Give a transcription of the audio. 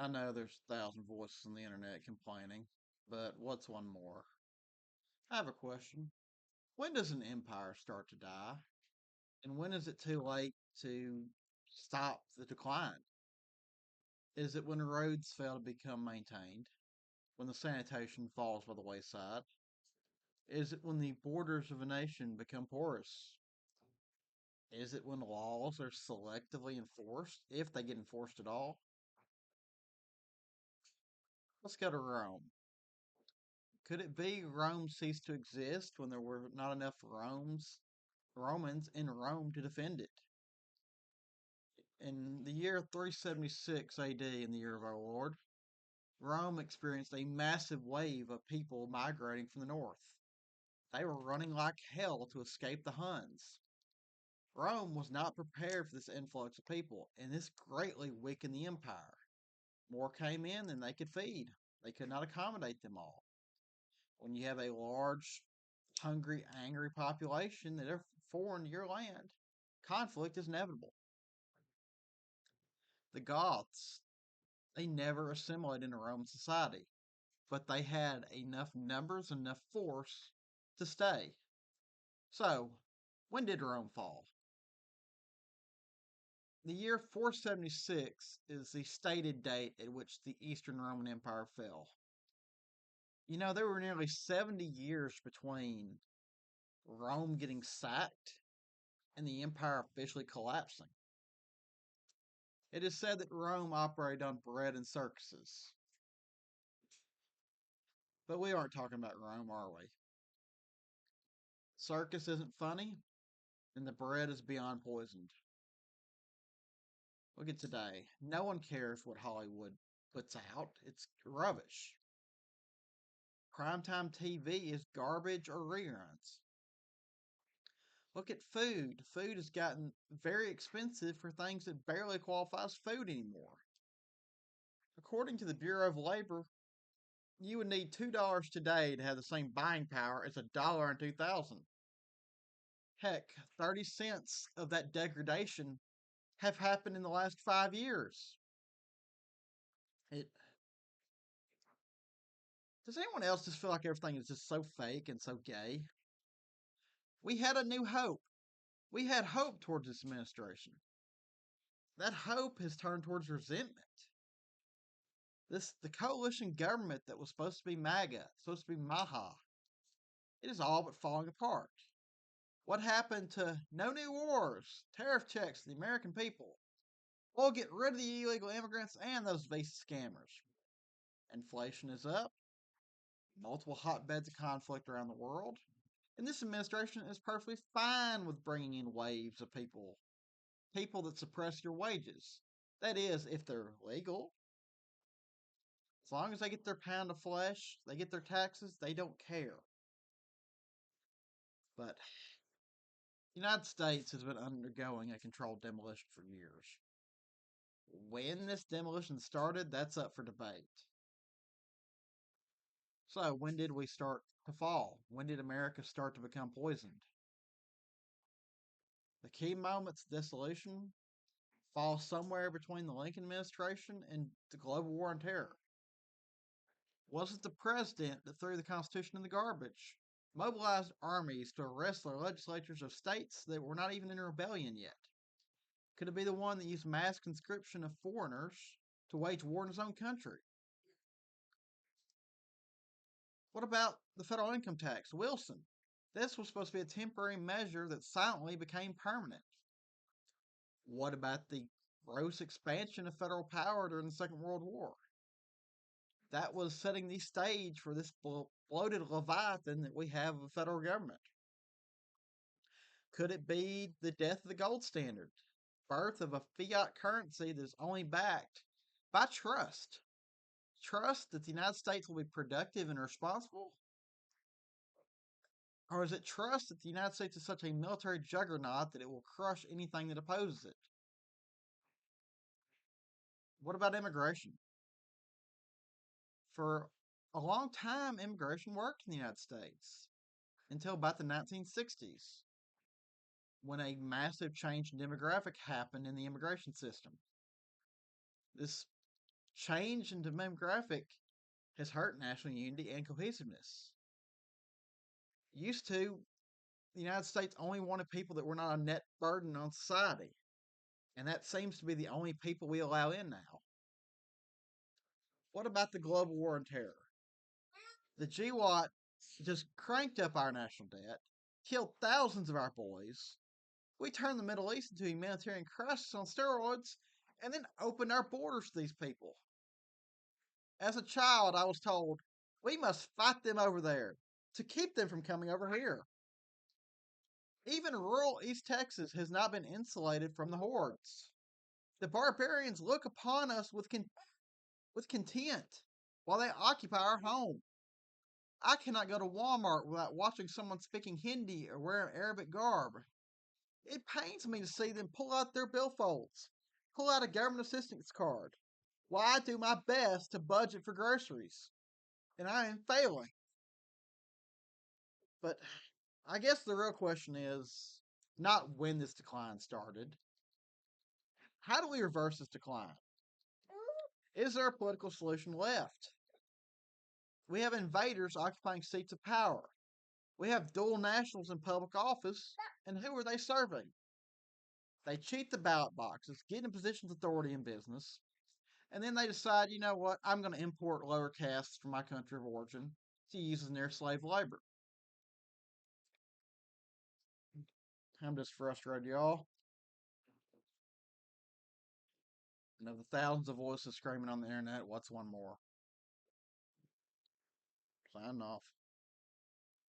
I know there's a thousand voices on the internet complaining, but what's one more? I have a question. When does an empire start to die? And when is it too late to stop the decline? Is it when the roads fail to become maintained? When the sanitation falls by the wayside? Is it when the borders of a nation become porous? Is it when laws are selectively enforced, if they get enforced at all? Let's go to Rome. Could it be Rome ceased to exist when there were not enough Romans in Rome to defend it? In the year 376 AD, in the year of our Lord, Rome experienced a massive wave of people migrating from the north. They were running like hell to escape the Huns. Rome was not prepared for this influx of people, and this greatly weakened the empire. More came in than they could feed. They could not accommodate them all. When you have a large, hungry, angry population that are foreign to your land, conflict is inevitable. The Goths, they never assimilated into Roman society, but they had enough numbers, enough force to stay. So, when did Rome fall? The year 476 is the stated date at which the Eastern Roman Empire fell. You know, there were nearly 70 years between Rome getting sacked and the empire officially collapsing. It is said that Rome operated on bread and circuses. But we aren't talking about Rome, are we? Circus isn't funny, and the bread is beyond poisoned. Look at today. No one cares what Hollywood puts out, it's rubbish. Primetime TV is garbage or reruns. Look at food. Food has gotten very expensive for things that barely qualify as food anymore. According to the Bureau of Labor, you would need $2 today to have the same buying power as $1 in 2000. Heck, 30 cents of that degradation have happened in the last 5 years. It Does anyone else just feel like everything is just so fake and so gay? We had a new hope. We had hope towards this administration. That hope has turned towards resentment. The coalition government that was supposed to be MAGA, supposed to be Maha, it is all but falling apart. What happened to no new wars, tariff checks to the American people? We'll get rid of the illegal immigrants and those visa scammers. Inflation is up, multiple hotbeds of conflict around the world, and this administration is perfectly fine with bringing in waves of people that suppress your wages. That is, if they're legal. As long as they get their pound of flesh, they get their taxes, they don't care. But the United States has been undergoing a controlled demolition for years. When this demolition started, that's up for debate. So, when did we start to fall? When did America start to become poisoned? The key moments of dissolution fall somewhere between the Lincoln administration and the global war on terror. Was it the president that threw the Constitution in the garbage, mobilized armies to arrest the legislatures of states that were not even in rebellion yet? Could it be the one that used mass conscription of foreigners to wage war in his own country? What about the federal income tax? Wilson. This was supposed to be a temporary measure that silently became permanent. What about the gross expansion of federal power during the Second World War? That was setting the stage for this bloated leviathan that we have of a federal government. Could it be the death of the gold standard? Birth of a fiat currency that is only backed by trust? Trust that the United States will be productive and responsible? Or is it trust that the United States is such a military juggernaut that it will crush anything that opposes it? What about immigration? For a long time, immigration worked in the United States until about the 1960s when a massive change in demographic happened in the immigration system. This Change in demographic has hurt national unity and cohesiveness. Used to, the United States only wanted people that were not a net burden on society, and that seems to be the only people we allow in now. What about the global war on terror? The GWAT just cranked up our national debt, killed thousands of our boys. We turned the Middle East into a humanitarian crisis on steroids, and then opened our borders to these people. As a child, I was told we must fight them over there to keep them from coming over here. Even rural East Texas has not been insulated from the hordes. The barbarians look upon us with contempt while they occupy our home. I cannot go to Walmart without watching someone speaking Hindi or wearing Arabic garb. It pains me to see them pull out their billfolds, pull out a government assistance card, while I do my best to budget for groceries, and I am failing. But I guess the real question is not when this decline started. How do we reverse this decline? Is there a political solution left? We have invaders occupying seats of power. We have dual nationals in public office, and who are they serving? They cheat the ballot boxes, get in positions of authority in business, and then they decide, you know what, I'm going to import lower castes from my country of origin to use as their slave labor. I'm just frustrated, y'all. And of the thousands of voices screaming on the internet, what's one more? Sign off.